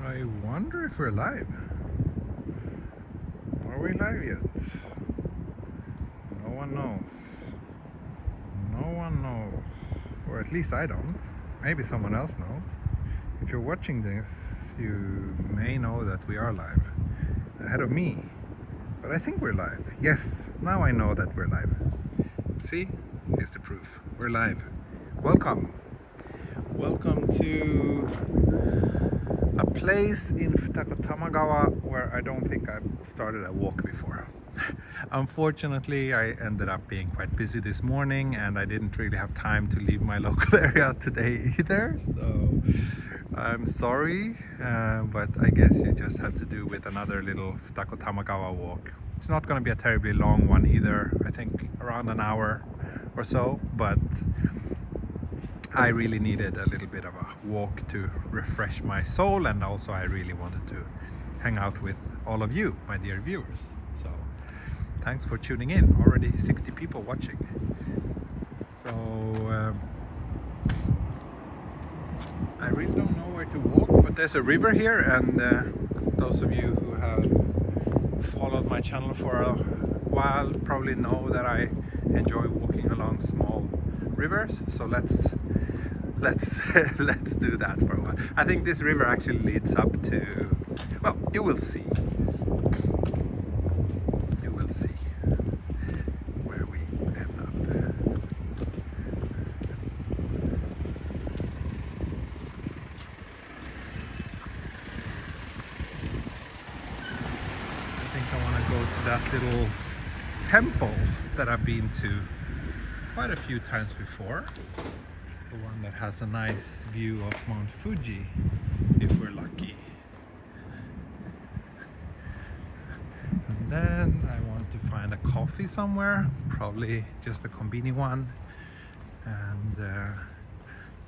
I wonder if we're live. Are we live yet? No one knows. No one knows. Or at least I don't. Maybe someone else knows. If you're watching this, you may know that we are live. Ahead of me. But I think we're live. Yes, now I know that we're live. See? Here's the proof. We're live. Welcome. Welcome to a place in Tamagawa where I don't think I've started a walk before. Unfortunately, I ended up being quite busy this morning and I didn't really have time to leave my local area today either, so I'm sorry, but I guess you just have to do with another little Tamagawa walk. It's not going to be a terribly long one either, I think around an hour or so, but I really needed a little bit of a walk to refresh my soul, and also I really wanted to hang out with all of you, my dear viewers. So thanks for tuning in. Already 60 people watching. So I really don't know where to walk, but there's a river here, and those of you who have followed my channel for a while probably know that I enjoy walking along small rivers. So let's do that for a while. I think this river actually leads up to, well, you will see. You will see where we end up. I think I want to go to that little temple that I've been to quite a few times before. The one that has a nice view of Mount Fuji, if we're lucky. And then I want to find a coffee somewhere, probably just a convenient one, and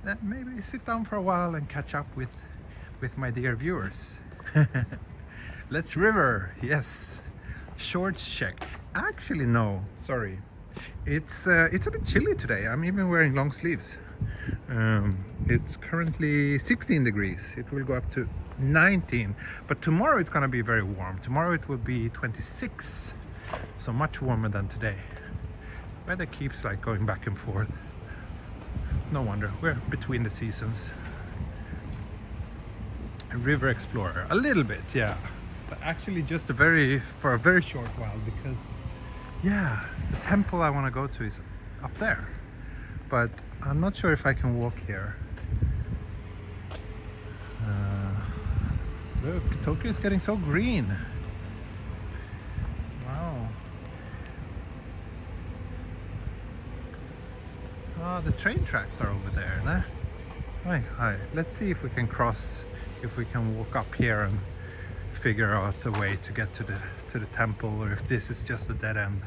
then maybe sit down for a while and catch up with my dear viewers. Let's river, yes. Shorts check. Actually, no, sorry. It's a bit chilly today. I'm even wearing long sleeves. It's currently 16 degrees. It will go up to 19, but tomorrow it's gonna be very warm. Tomorrow it will be 26, so much warmer than today. Weather keeps like going back and forth. No wonder, we're between the seasons. A river explorer, a little bit, yeah, but actually just for a very short while, because yeah, the temple I want to go to is up there, but I'm not sure if I can walk here. Look, Tokyo is getting so green. Wow. Ah, the train tracks are over there, nah? Hi. Let's see if we can walk up here and figure out a way to get to the temple, or if this is just a dead end.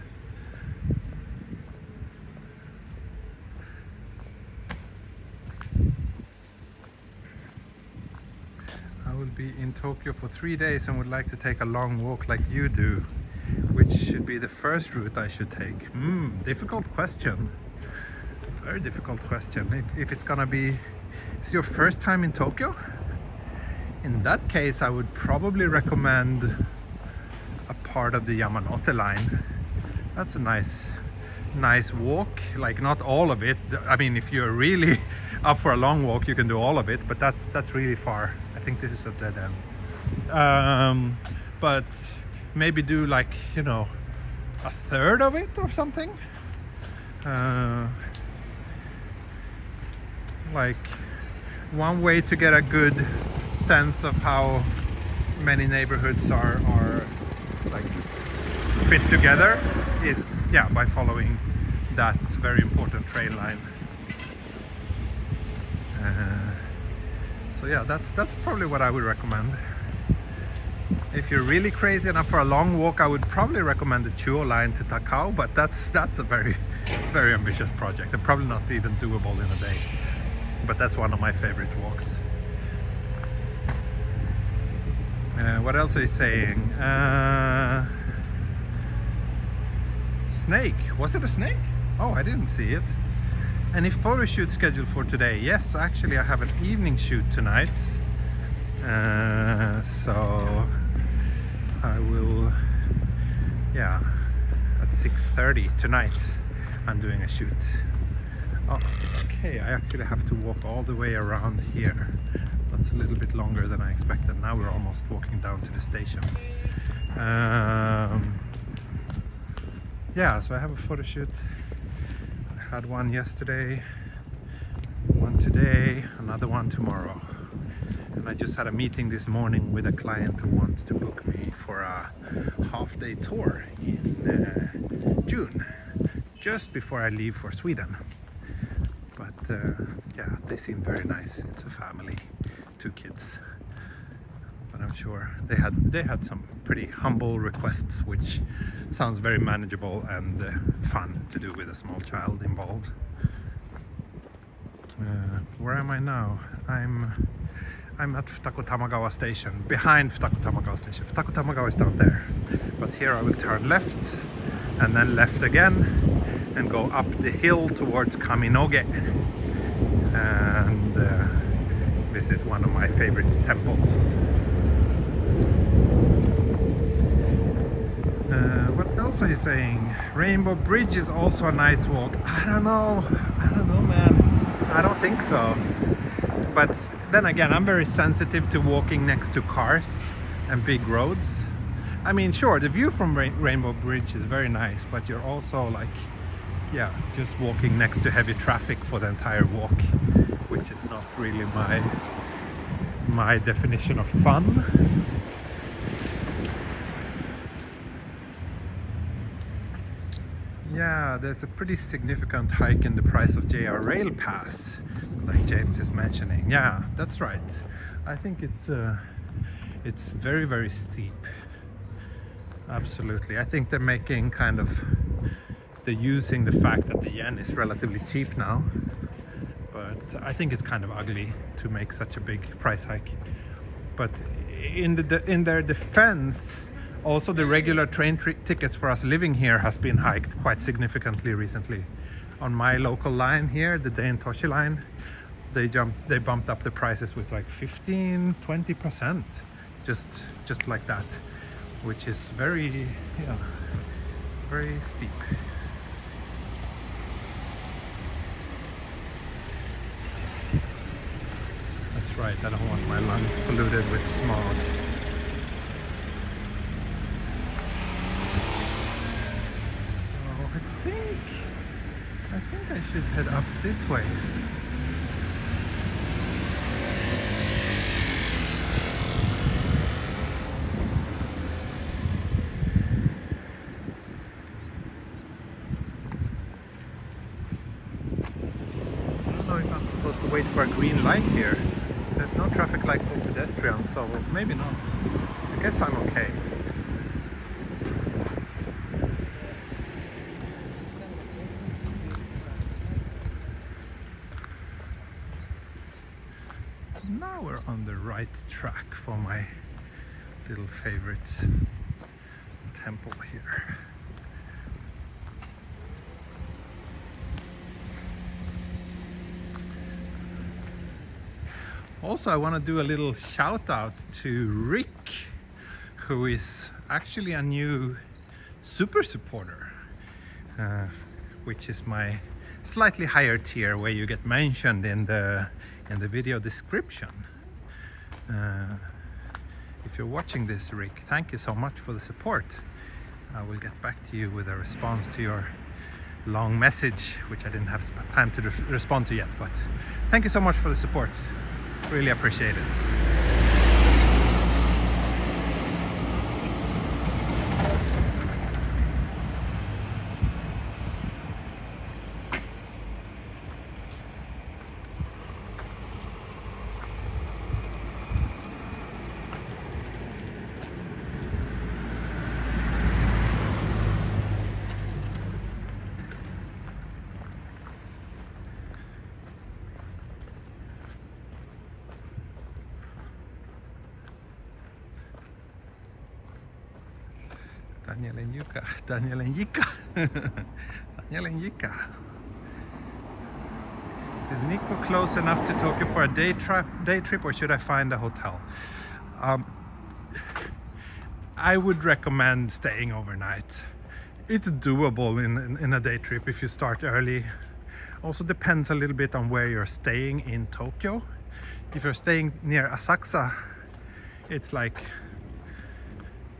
I will be in Tokyo for 3 days and would like to take a long walk like you do. Which should be the first route I should take? Difficult question. Very difficult question. If it's gonna be, it's your first time in Tokyo? In that case, I would probably recommend a part of the Yamanote line. That's a nice walk, like not all of it. I mean, if you're really up for a long walk, you can do all of it, but that's really far. I think this is a dead end. But maybe do like, you know, a third of it or something. Like one way to get a good sense of how many neighborhoods are like fit together is, yeah, by following that very important train line. So yeah, that's probably what I would recommend. If you're really crazy enough for a long walk, I would probably recommend the Chuo line to Takao, but that's a very ambitious project and probably not even doable in a day. But that's one of my favorite walks. What else are you saying? Snake. Was it a snake? Oh, I didn't see it. Any photo shoot scheduled for today? Yes, actually I have an evening shoot tonight. 6:30 tonight. I'm doing a shoot. Oh, okay, I actually have to walk all the way around here. That's a little bit longer than I expected. Now we're almost walking down to the station. Yeah, so I have a photo shoot. I had one yesterday, one today, another one tomorrow. And I just had a meeting this morning with a client who wants to book me for a half-day tour in June, just before I leave for Sweden. But yeah, they seem very nice. It's a family, 2 kids. But I'm sure they had some pretty humble requests, which sounds very manageable and fun to do with a small child involved. Where am I now? I'm at Futakotamagawa station, behind Futakotamagawa station. Futakotamagawa is down there. But here I will turn left and then left again and go up the hill towards Kaminoge and visit one of my favorite temples. What else are you saying? Rainbow Bridge is also a nice walk. I don't know man. I don't think so. But then again, I'm very sensitive to walking next to cars and big roads. I mean, sure, the view from Rainbow Bridge is very nice, but you're also like, yeah, just walking next to heavy traffic for the entire walk, which is not really my definition of fun. Yeah, there's a pretty significant hike in the price of JR Rail Pass, like James is mentioning. Yeah, that's right. I think it's very, very steep. Absolutely. I think they're making they're using the fact that the yen is relatively cheap now, but I think it's kind of ugly to make such a big price hike. But in their defense, also the regular train tickets for us living here has been hiked quite significantly recently. On my local line here, the Dain-Toshi line, they bumped up the prices with like 15-20%, just like that, which is very steep. That's right, I don't want my lungs polluted with smog. I think I should head up this way. I don't know if I'm supposed to wait for a green light here. There's no traffic light for pedestrians, so maybe not. I guess I'm okay. Now we're on the right track for my little favorite temple here. Also, I want to do a little shout out to Rick, who is actually a new super supporter, which is my slightly higher tier where you get mentioned in the video description. If you're watching this, Rick, thank you so much for the support. I will get back to you with a response to your long message, which I didn't have time to respond to yet, but thank you so much for the support. Really appreciate it. Daniel and Yuka, Daniel and Yika, Daniel and Yika. Is Nico close enough to Tokyo for a day trip, or should I find a hotel? I would recommend staying overnight. it's doable in a day trip if you start early. Also depends a little bit on where you're staying in Tokyo. If you're staying near Asakusa, it's like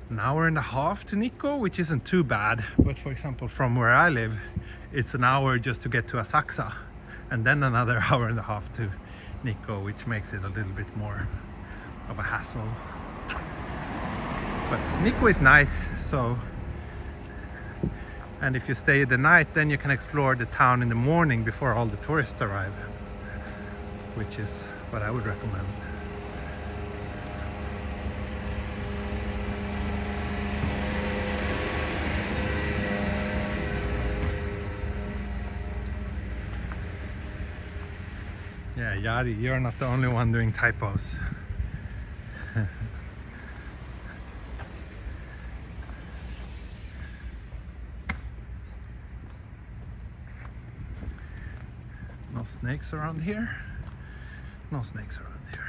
an hour and a half to Nikko, which isn't too bad. But for example, from where I live, it's an hour just to get to Asakusa, and then another hour and a half to Nikko, which makes it a little bit more of a hassle. But Nikko is nice, so, and if you stay the night, then you can explore the town in the morning before all the tourists arrive, which is what I would recommend. Yeah, Yari, you're not the only one doing typos. No snakes around here? No snakes around here.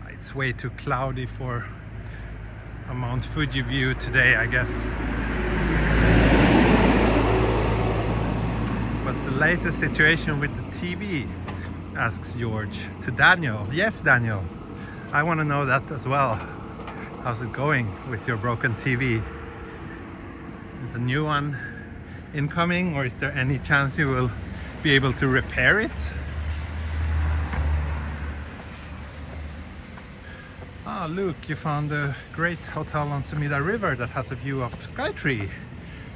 It's way too cloudy for a Mount Fuji view today, I guess. What's the latest situation with the TV? Asks George to Daniel. Yes, Daniel, I want to know that as well. How's it going with your broken TV? Is a new one incoming, or is there any chance you will be able to repair it? Ah, look, you found a great hotel on Sumida River that has a view of Skytree.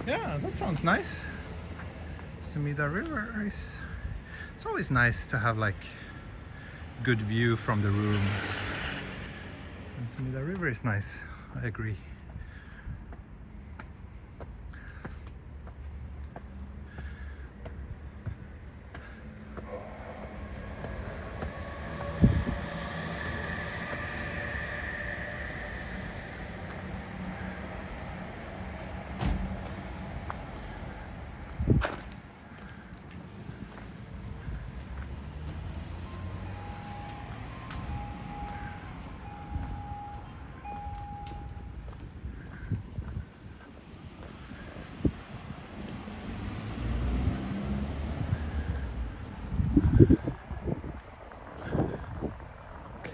Yeah, that sounds nice. Sumida River is... It's always nice to have like good view from the room. And Sumida River is nice, I agree.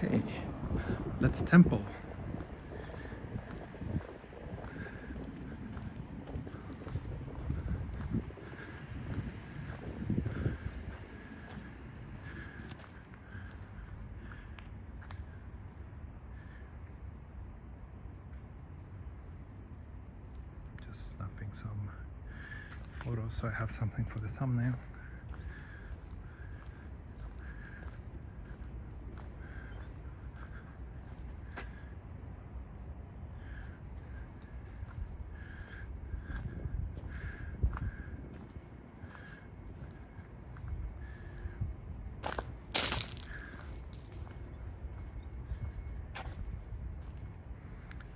Okay, let's temple. Just snapping some photos so I have something for the thumbnail.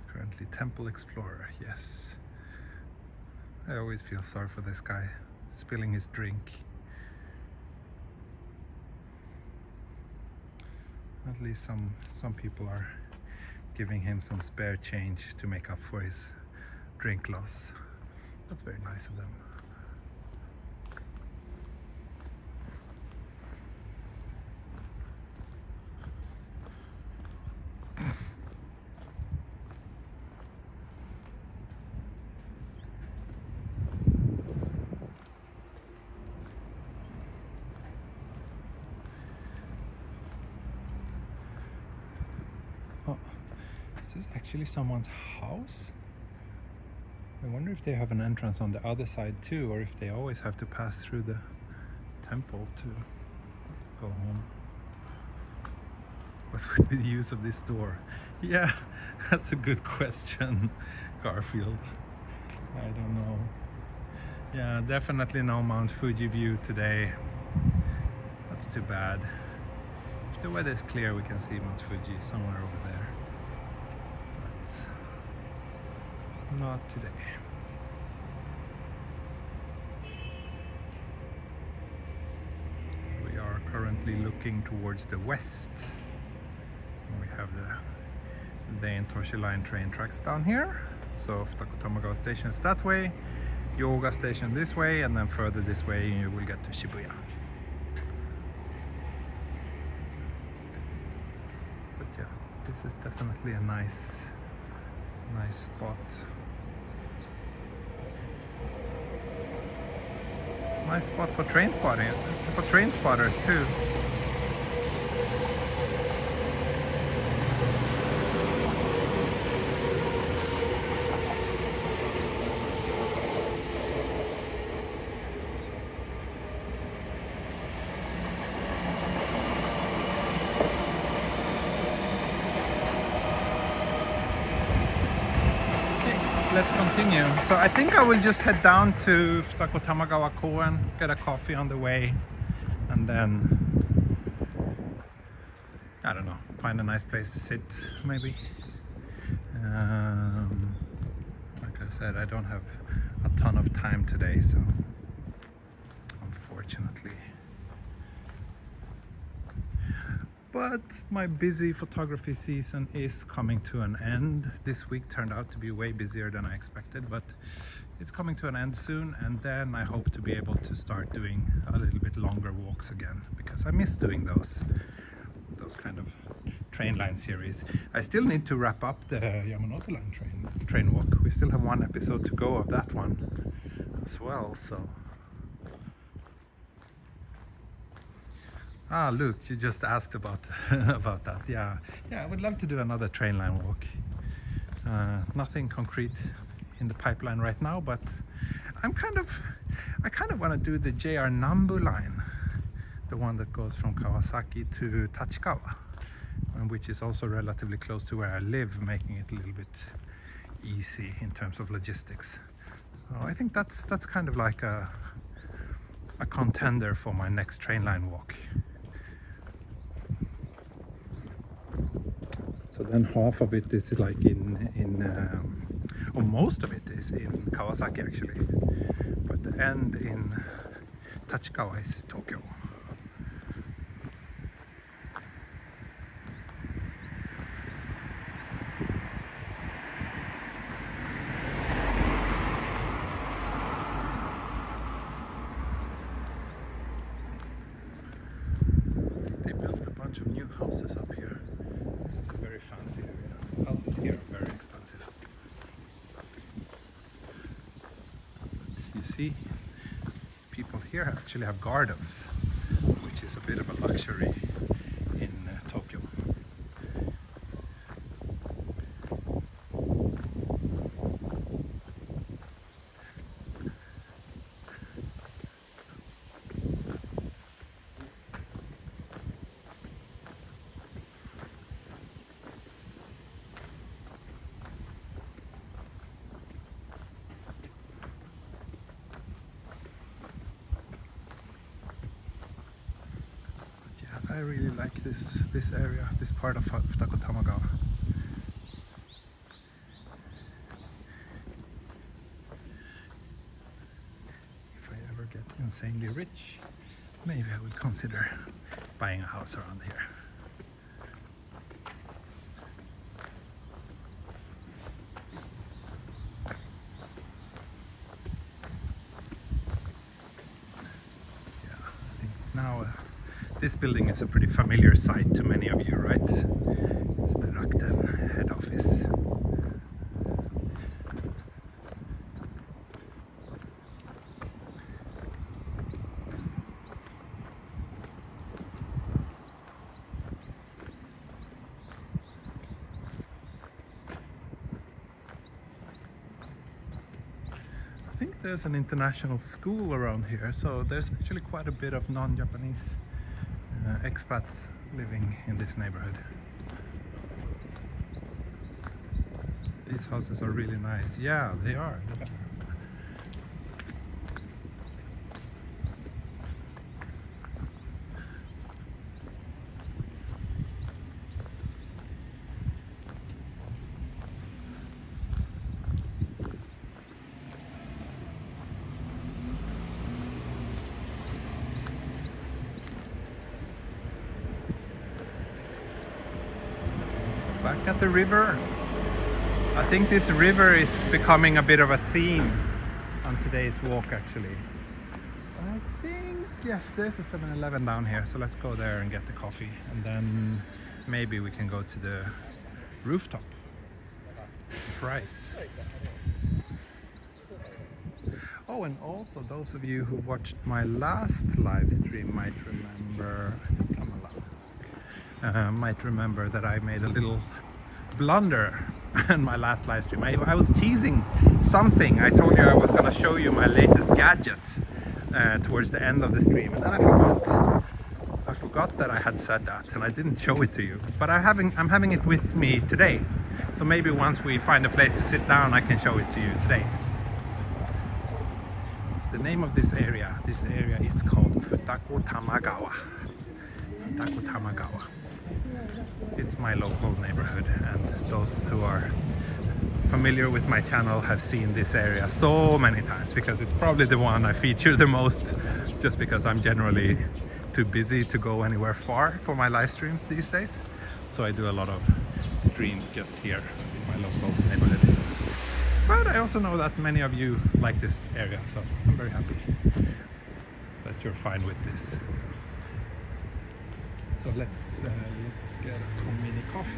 Currently Temple Explorer, yes. I always feel sorry for this guy, spilling his drink. At least some people are giving him some spare change to make up for his drink loss. That's very nice of them. Oh, is this actually someone's house? I wonder if they have an entrance on the other side too, or if they always have to pass through the temple to go home. What would be the use of this door? Yeah, that's a good question, Garfield. I don't know. Yeah, definitely no Mount Fuji view today. That's too bad. If the weather is clear, we can see Mount Fuji somewhere over there, but not today. We are currently looking towards the west. We have the Toshi line train tracks down here. So Futakotamagawa station is that way, Yoga station this way, and then further this way you will get to Shibuya. But yeah, this is definitely a nice spot. Nice spot for train spotting, for train spotters too. Let's continue. So I think I will just head down to Futakotamagawa Koen, get a coffee on the way, and then, I don't know, find a nice place to sit, maybe. Like I said, I don't have a ton of time today, so unfortunately. But my busy photography season is coming to an end. This week turned out to be way busier than I expected, but it's coming to an end soon, and then I hope to be able to start doing a little bit longer walks again, because I miss doing those kind of train line series. I still need to wrap up the Yamanote line train walk. We still have one episode to go of that one as well, so. Ah, Luke, you just asked about about that. Yeah, I would love to do another train line walk. Nothing concrete in the pipeline right now, but I kind of want to do the JR Nambu line, the one that goes from Kawasaki to Tachikawa, and which is also relatively close to where I live, making it a little bit easy in terms of logistics. So I think that's kind of like a contender for my next train line walk. So then half of it is like or most of it is in Kawasaki actually, but the end in Tachikawa is Tokyo. They built a bunch of new houses up here. This is a very fancy area. Houses here are very expensive. You see, people here actually have gardens, which is a bit of a luxury in Tokyo. I really like this area, this part of Futakotamagawa. If I ever get insanely rich, maybe I would consider buying a house around here. Yeah, I think now this building is a pretty familiar sight to many of you, right? It's the Rakuten head office. I think there's an international school around here, so there's actually quite a bit of non-Japanese expats living in this neighborhood. These houses are really nice. Yeah, they are. Back at the river. I think this river is becoming a bit of a theme on today's walk actually. I think, yes, there's a 7-Eleven down here, so let's go there and get the coffee, and then maybe we can go to the rooftop. Fries. Oh, and also those of you who watched my last live stream might remember, I think I'm allowed, might remember that I made a little blunder in my last live stream. I was teasing something. I told you I was going to show you my latest gadget towards the end of the stream, and then I forgot that I had said that, and I didn't show it to you. But I'm having it with me today, so maybe once we find a place to sit down, I can show it to you today. It's the name of this area. This area is called Futako Tamagawa. Futako Tamagawa. It's my local neighborhood, and those who are familiar with my channel have seen this area so many times, because it's probably the one I feature the most, just because I'm generally too busy to go anywhere far for my live streams these days. So I do a lot of streams just here in my local neighborhood. But I also know that many of you like this area, so I'm very happy that you're fine with this. So let's get a mini coffee.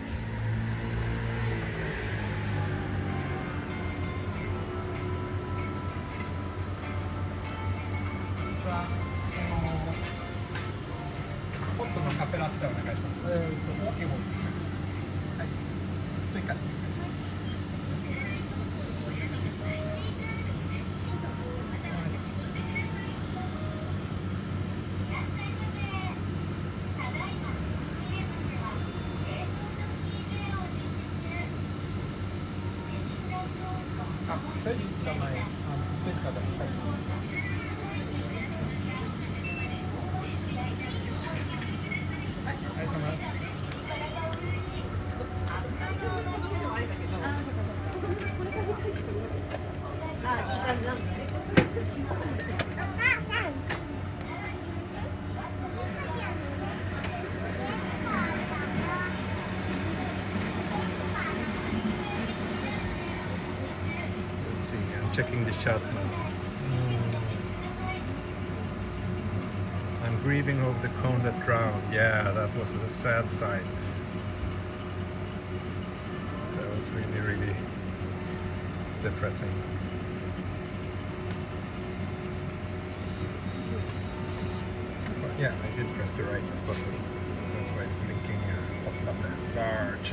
Checking the shot now. I'm grieving over the cone that drowned. Yeah, that was a sad sight. That was really, really depressing. But yeah, I did press the right button. That's why it's blinking popped up there. Large.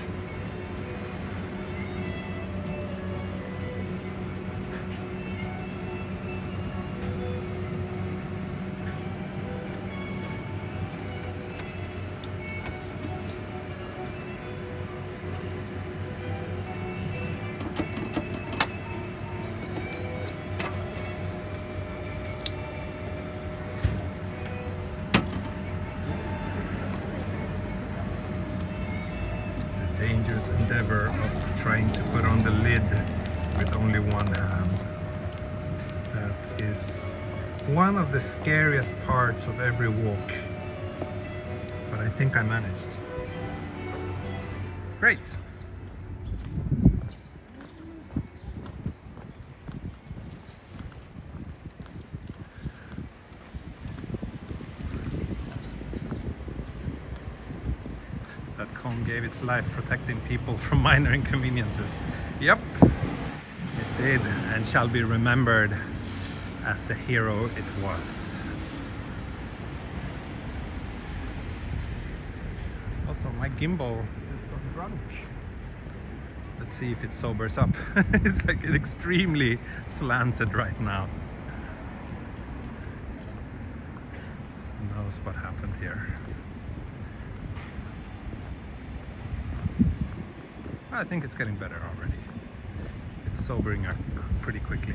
Dangerous endeavor of trying to put on the lid with only one hand. That is one of the scariest parts of every walk, but I think I managed. Great! That cone gave its life protecting people from minor inconveniences. Yep, it did, and shall be remembered as the hero it was. Also, my gimbal just got drunk. Let's see if it sobers up. It's like extremely slanted right now. Who knows what happened here? I think it's getting better already. It's sobering up pretty quickly.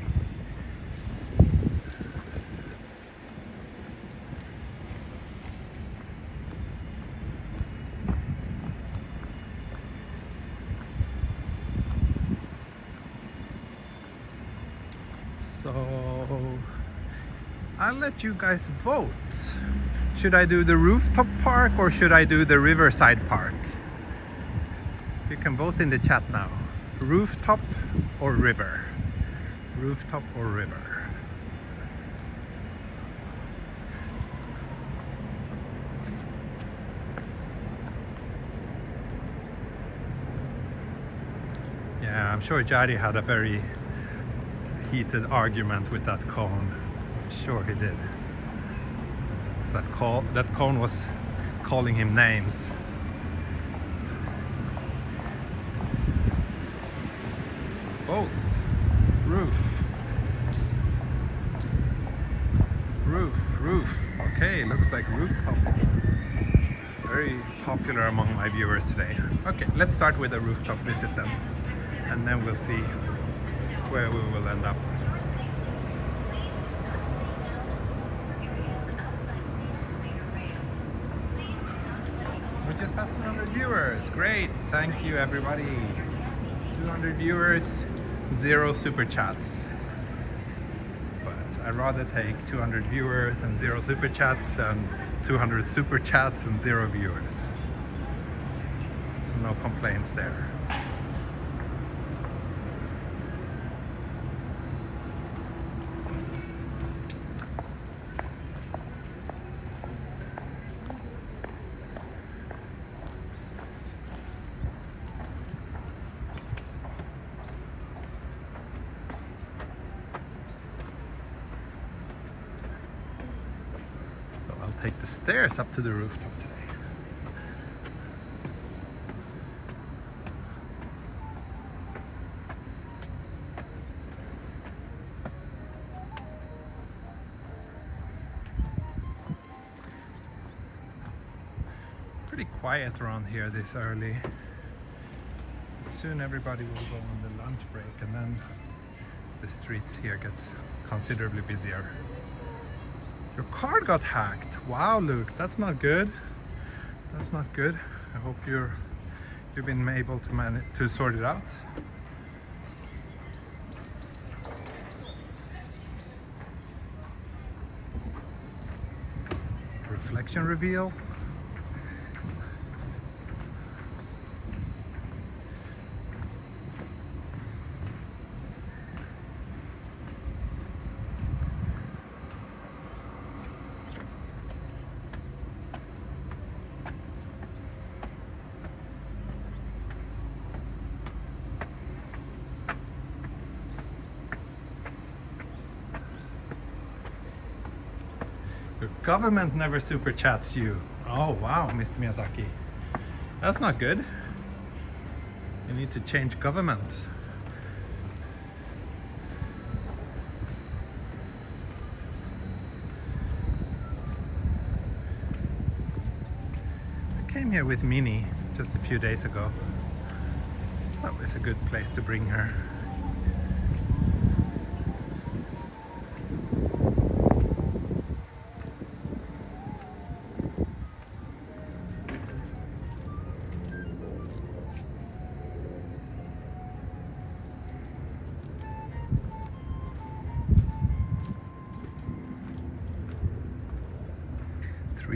So I'll let you guys vote. Should I do the Rooftop park or should I do the Riverside park? You can vote in the chat now. Rooftop or river? Rooftop or river? Yeah, I'm sure Jari had a very heated argument with that cone. I'm sure he did. That cone was calling him names. Both. Roof. Okay, looks like Rooftop. Very popular among my viewers today. Okay, let's start with a rooftop visit then. And then we'll see where we will end up. We just passed 200 viewers. Great, thank you everybody. 200 viewers, 0 super chats. But I'd rather take 200 viewers and 0 super chats than 200 super chats and 0 viewers. So no complaints there. Take the stairs up to the rooftop today. Pretty quiet around here this early. But soon everybody will go on the lunch break and then the streets here gets considerably busier. Your card got hacked. Wow, Luke, that's not good. That's not good. I hope you've been able to sort it out. Reflection reveal. Your government never super chats you. Oh wow, Mr. Miyazaki. That's not good. You need to change government. I came here with Minnie just a few days ago. That was a good place to bring her.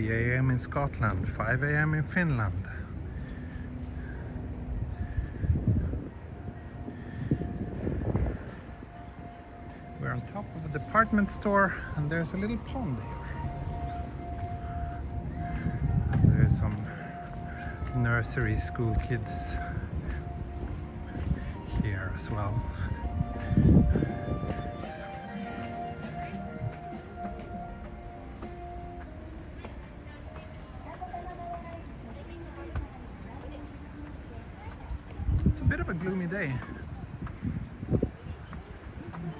AM in Scotland, 5 AM in Finland. We're on top of a department store and there's a little pond here. There's some nursery school kids here as well. It's a bit of a gloomy day.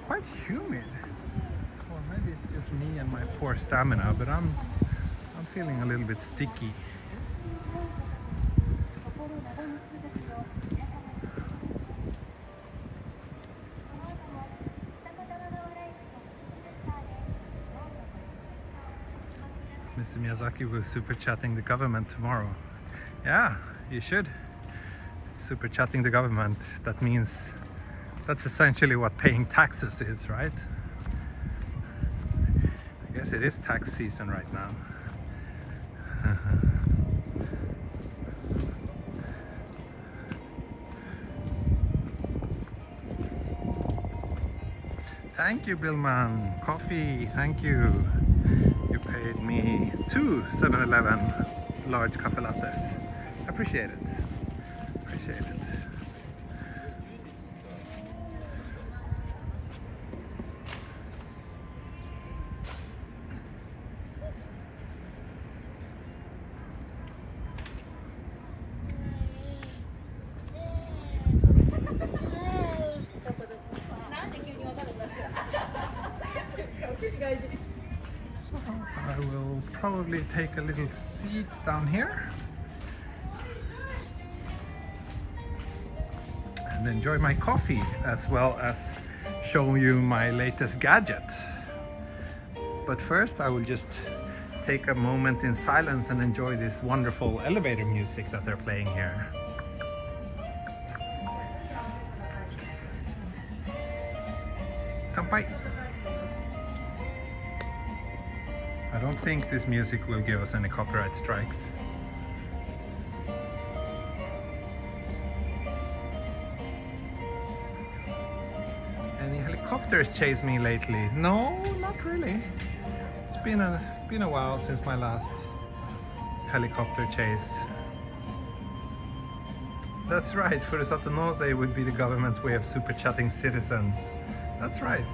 Quite humid. Or maybe it's just me and my poor stamina, but I'm feeling a little bit sticky. Mr. Miyazaki will super chatting the government tomorrow. Yeah, you should. Super chatting the government, that means that's essentially what paying taxes is, right? I guess it is tax season right now. Thank you, Billman. Coffee, thank you. You paid me 2 7-Eleven large coffee lattes. Appreciate it. Appreciate it. I will probably take a little seat down here and enjoy my coffee, as well as show you my latest gadget. But first I will just take a moment in silence and enjoy this wonderful elevator music that they're playing here. Kanpai! I don't think this music will give us any copyright strikes. Any helicopters chase me lately? No, not really. It's been a while since my last helicopter chase. That's right, Furusato would be the government's way of super chatting citizens. That's right.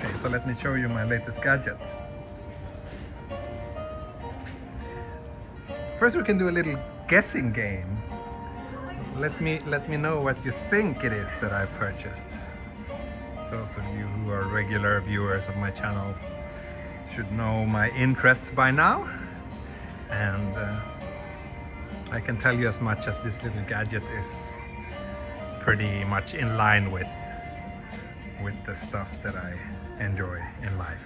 Okay, so let me show you my latest gadget. First we can do a little guessing game. Let me know what you think it is that I purchased. Those of you who are regular viewers of my channel should know my interests by now, and I can tell you as much as this little gadget is pretty much in line with the stuff that I enjoy in life.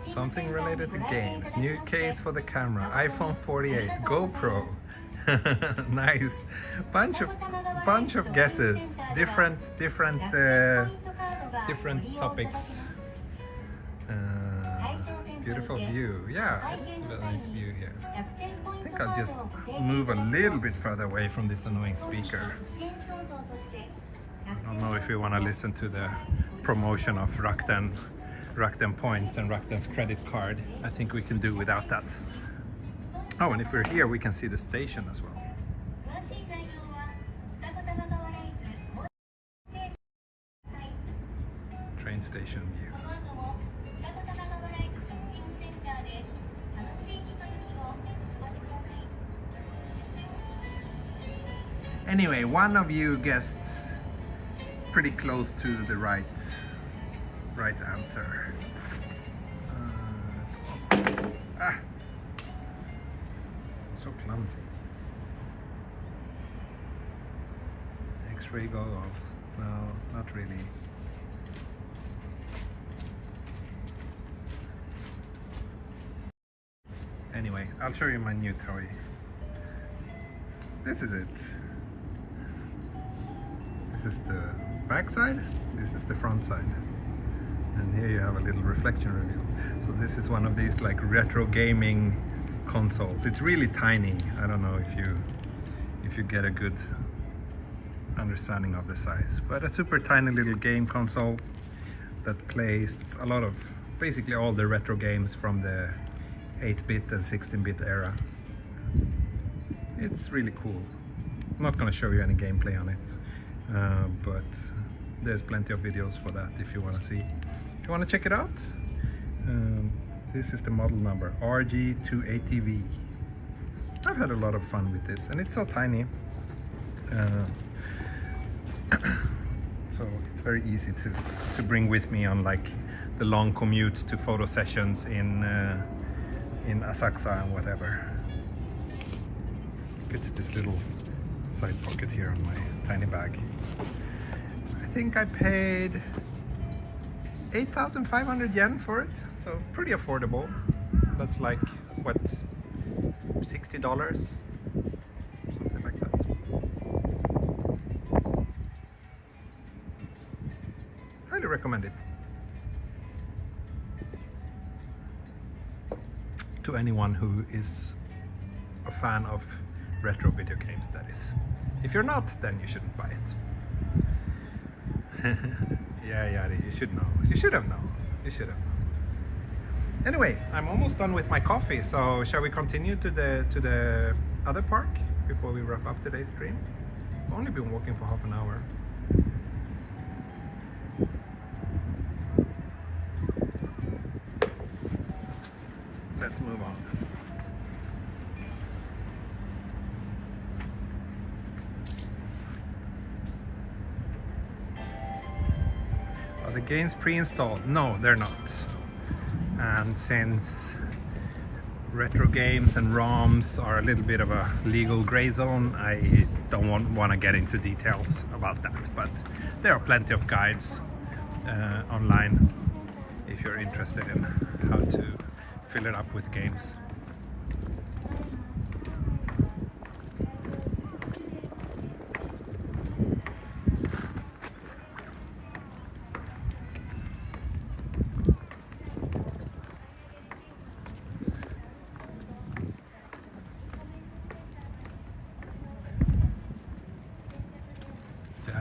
Something related to games. New case for the camera. iPhone 48. GoPro. Nice. Bunch of guesses. Different topics. Beautiful view. Yeah, it's a very nice view here. I think I'll just move a little bit further away from this annoying speaker. I don't know if you want to listen to the promotion of Rakuten points and Rakuten's credit card. I think we can do without that. Oh, and if we're here, we can see the station as well. Train station view. Anyway, one of you guessed pretty close to the right answer. So clumsy. X-ray goggles. No, not really. Anyway, I'll show you my new toy. This is it. This is the back side, this is the front side. And here you have a little reflection reveal. So this is one of these like retro gaming consoles. It's really tiny. I don't know if you get a good understanding of the size, but a super tiny little game console that plays a lot of basically all the retro games from the 8-bit and 16-bit era. It's really cool. I'm not going to show you any gameplay on it, but there's plenty of videos for that if you want to see. If you want to check it out, this is the model number RG280V. I've had a lot of fun with this, and it's so tiny, so it's very easy to bring with me on like the long commutes to photo sessions in Asakusa and whatever. Fits this little side pocket here on my tiny bag. I think I paid 8,500 yen for it, so pretty affordable. That's like what, $60, something like that. Highly recommend it to anyone who is a fan of retro video games, that is. If you're not, then you shouldn't buy it. Yeah, you should know. You should have known. You should have known. Anyway, I'm almost done with my coffee, so shall we continue to the other park before we wrap up today's stream? I've only been walking for half an hour. Let's move on. Are the games pre-installed? No, they're not. And since retro games and ROMs are a little bit of a legal gray zone, I don't want to get into details about that, but there are plenty of guides online if you're interested in how to fill it up with games.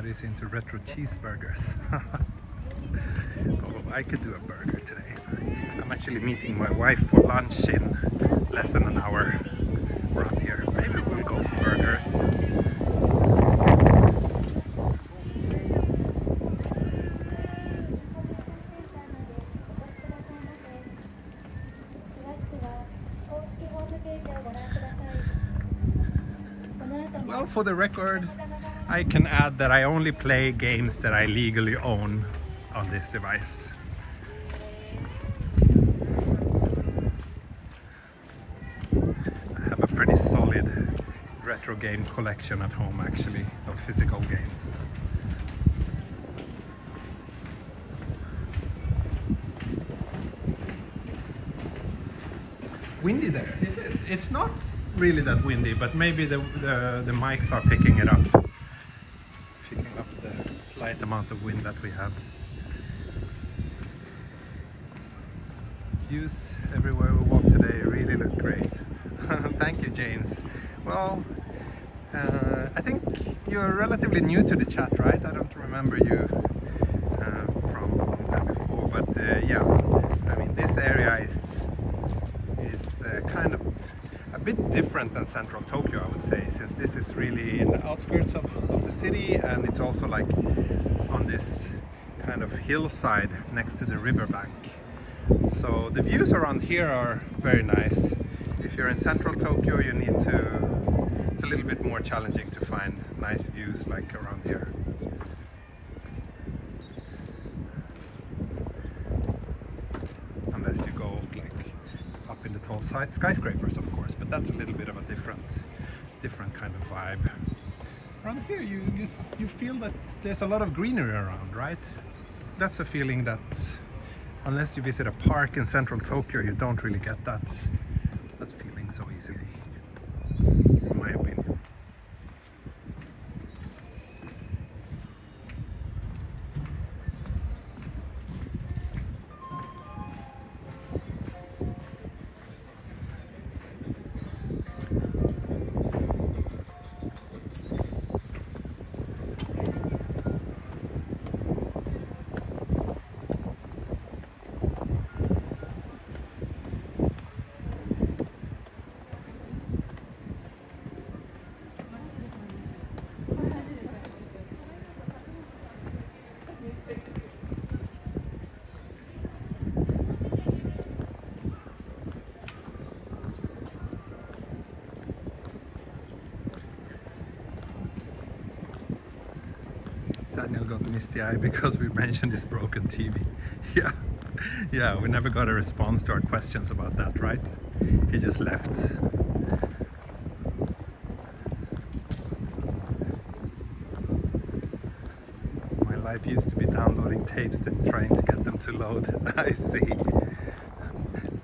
Is into retro cheeseburgers. Oh, I could do a burger today. I'm actually meeting my wife for lunch in less than an hour around here. Maybe we'll go for burgers. Well, for the record, I can add that I only play games that I legally own on this device. I have a pretty solid retro game collection at home, actually, of physical games. Windy there, is it? It's not really that windy, but maybe the mics are picking it up. The slight amount of wind that we have. Views everywhere we walk today really look great. Thank you, James. Well, I think you're relatively new to the chat, right? I don't remember you from that before, but yeah, I mean, this area is kind of a bit different than central Tokyo, I would say, since this is really in the outskirts of the city, and it's also like on this kind of hillside next to the riverbank. So the views around here are very nice. If you're in central Tokyo, you need to, it's a little bit more challenging to find nice views like around here. Unless you go like up in the tall skyscrapers, of course, but that's a little bit of a different kind of vibe. Around here you feel that there's a lot of greenery around, right? That's a feeling that unless you visit a park in central Tokyo, you don't really get that feeling so easily, in my opinion. Daniel got misty eye because we mentioned his broken TV. Yeah, we never got a response to our questions about that, right? He just left. My life used to be downloading tapes than trying to get them to load. I see.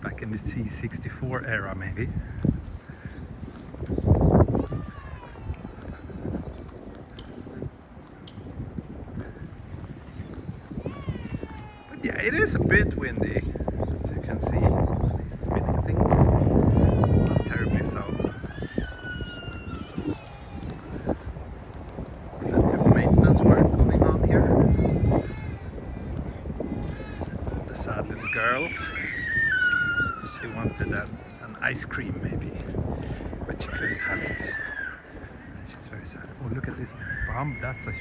Back in the C64 era, maybe. But yeah, it is a bit windy, as you can see. These spinning things, not terribly so. Plenty of maintenance work going on here. The sad little girl. She wanted an ice cream maybe, but she couldn't have it. She's very sad. Oh, look at this that's a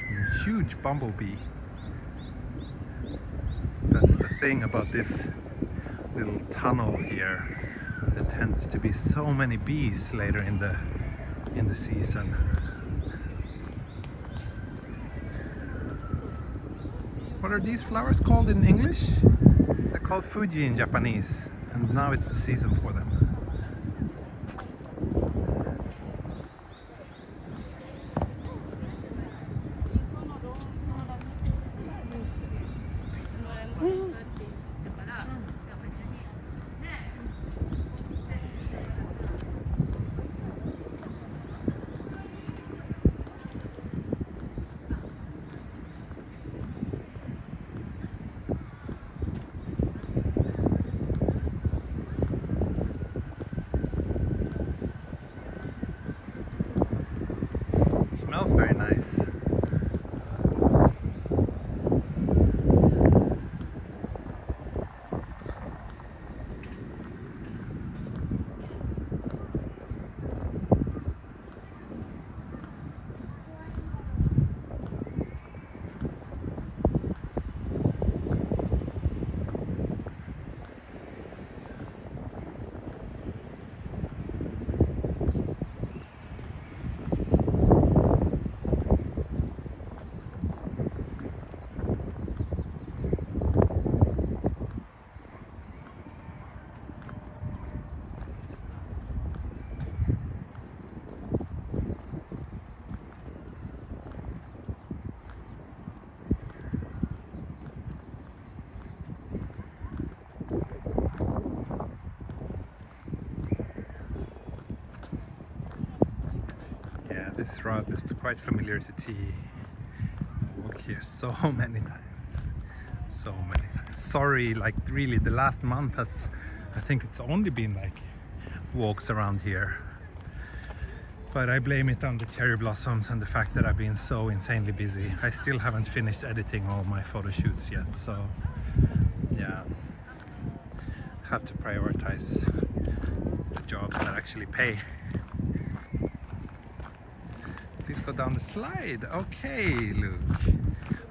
huge bumblebee. That's the thing about this little tunnel here. There tends to be so many bees later in the season. What are these flowers called in English? They're called Fuji in Japanese. And now it's the season for them. It smells very nice. This route is quite familiar to T. I walked here so many times. So many times. Sorry, like really the last month I think it's only been like walks around here. But I blame it on the cherry blossoms and the fact that I've been so insanely busy. I still haven't finished editing all my photo shoots yet, so yeah. Have to prioritize the jobs that actually pay. Please go down the slide. Okay, Luke.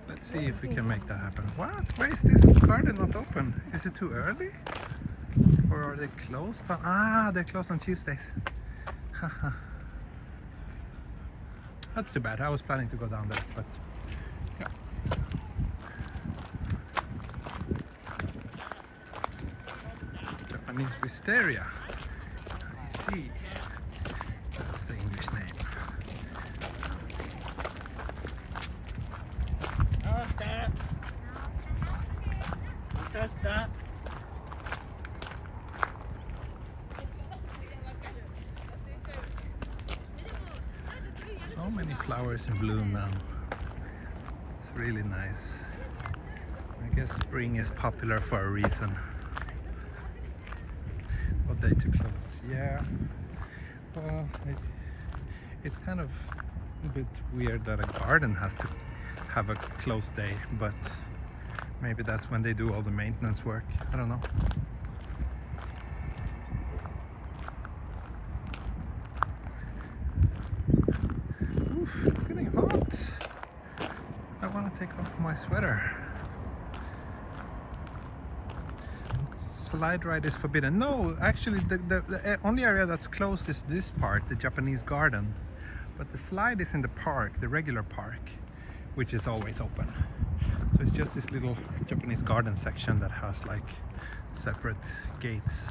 Let's see if we can make that happen. What? Why is this garden not open? Is it too early? Or are they closed? They're closed on Tuesdays. Haha. That's too bad. I was planning to go down there, but yeah. Japanese wisteria. I see. That's the English name. So many flowers in bloom now. It's really nice. I guess spring is popular for a reason. What day to close? Yeah. Well, it's kind of a bit weird that a garden has to have a closed day, but maybe that's when they do all the maintenance work. I don't know. Oof, it's getting hot. I want to take off my sweater. Slide ride is forbidden. No, actually the only area that's closed is this part, the Japanese garden. But the slide is in the park, the regular park, which is always open. So it's just this little Japanese garden section that has like separate gates.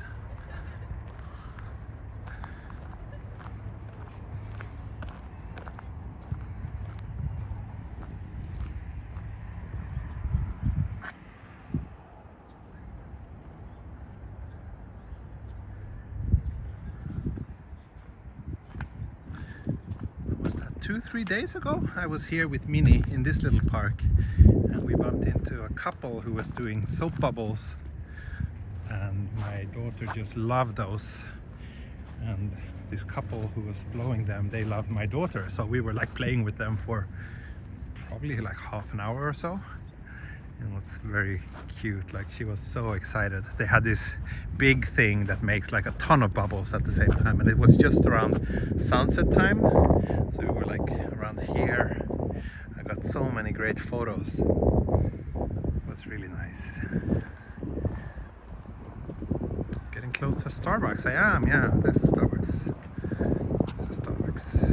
2-3 days ago, I was here with Minnie in this little park, and we bumped into a couple who was doing soap bubbles, and my daughter just loved those, and this couple who was blowing them, they loved my daughter, so we were like playing with them for probably like half an hour or so. It was very cute, like she was so excited. They had this big thing that makes like a ton of bubbles at the same time, and it was just around sunset time, so we were like around here. I got so many great photos. It was really nice. Getting close to a Starbucks. I am, yeah, there's a Starbucks. There's a Starbucks.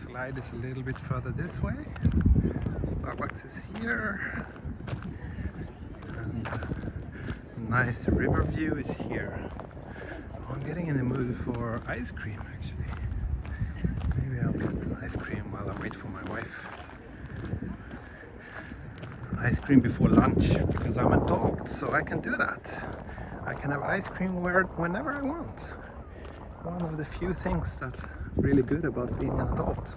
Slide is a little bit further this way. Starbucks is here. And nice river view is here. I'm getting in the mood for ice cream actually. Maybe I'll get an ice cream while I wait for my wife. Ice cream before lunch, because I'm an adult, so I can do that. I can have ice cream whenever I want. One of the few things that's really good about being an adult.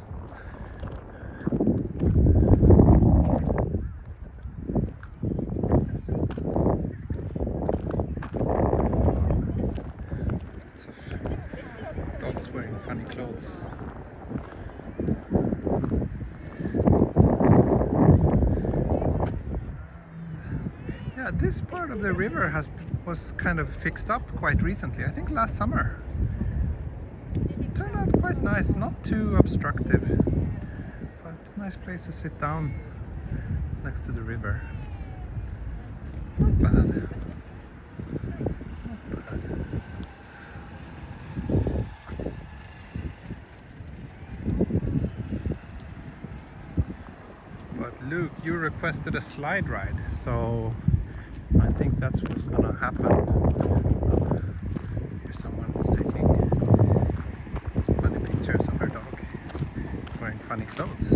Dogs wearing funny clothes. Yeah, this part of the river was kind of fixed up quite recently. I think last summer. It turned out quite nice, not too obstructive, but a nice place to sit down next to the river. Not bad. Not bad. But Luke, you requested a slide ride, so I think that's what's gonna happen. Here's someone who's taking funny pictures of her dog wearing funny clothes.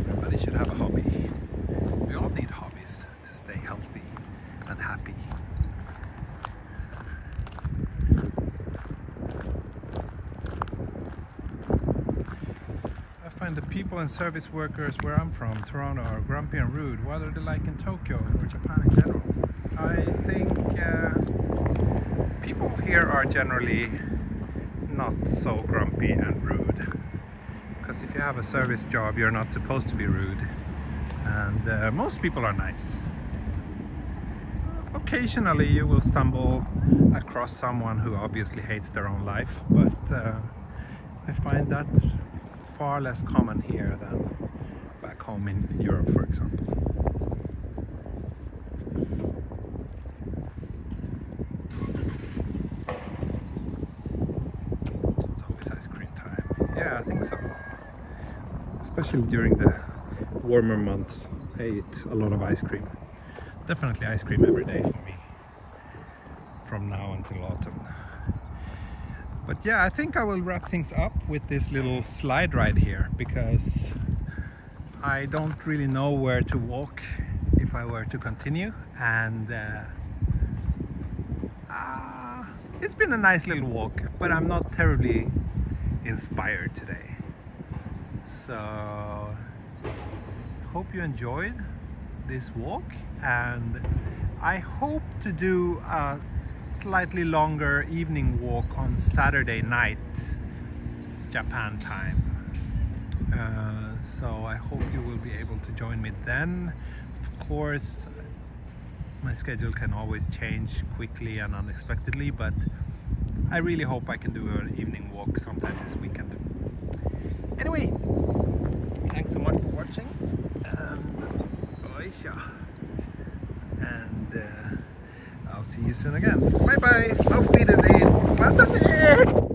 Everybody should have a hobby. We all need hobbies to stay healthy and happy. I find the people and service workers where I'm from, Toronto, are grumpy and rude. What are they like in Tokyo or Japan in general? I think people here are generally not so grumpy and rude. Because if you have a service job, you're not supposed to be rude. And most people are nice. Occasionally you will stumble across someone who obviously hates their own life, but I find that far less common here than back home in Europe, for example. It's always ice cream time. Yeah, I think so. Especially during the warmer months, I eat a lot of ice cream. Definitely ice cream every day for me, from now until autumn. But yeah, I think I will wrap things up with this little slide ride here, because I don't really know where to walk if I were to continue, and it's been a nice little walk, but I'm not terribly inspired today. So hope you enjoyed this walk, and I hope to do a slightly longer evening walk on Saturday night Japan time. So I hope you will be able to join me then. Of course, my schedule can always change quickly and unexpectedly, but I really hope I can do an evening walk sometime this weekend. Anyway, thanks so much for watching, and I'll see you soon again. Bye bye! Auf Wiedersehen!